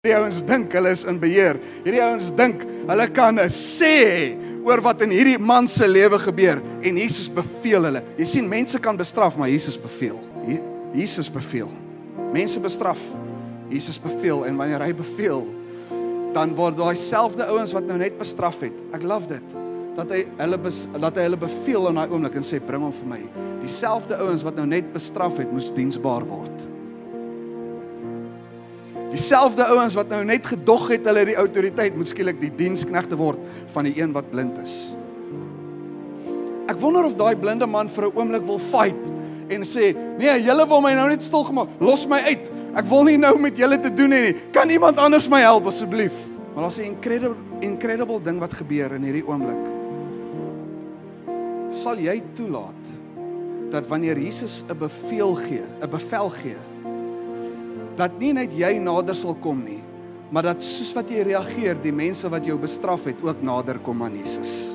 Hierdie ouens dink hulle is in beheer. Hierdie ouens dink hulle kan 'n sê oor wat in hierdie man se lewe gebeur en Jesus beveel hulle. Jy sien, mense kan bestraf, maar Jesus beveel. Jesus beveel. Mense bestraf, Jesus beveel, en wanneer hy beveel, dan word daai selfde ouens wat nou net bestraf het. Ek love dit. Dat hy hulle beveel in daai oomblik en sê bring hom vir my. Dieselfde ouens wat nou net bestraf het, moes diensbaar word. Dieselfde ouens wat nou net gedog het hulle die autoriteit, moet skielik die diensknegte word van die een wat blind is. Ek wonder of daai blinde man vir 'n oomblik wil fight en sê, nee, julle wil my nou net stil gemaak, los my uit. Ek wil nie nou met julle te doen hê nie. Kan iemand anders my help asseblief? Maar daar's 'n incredible ding wat gebeur in hierdie oomblik. Sal jy toelaat dat wanneer Jesus 'n bevel gee, dat nie net jy nader sal kom nie, maar dat soos wat jy reageer, die mense wat jou bestraf het ook nader kom aan Jesus.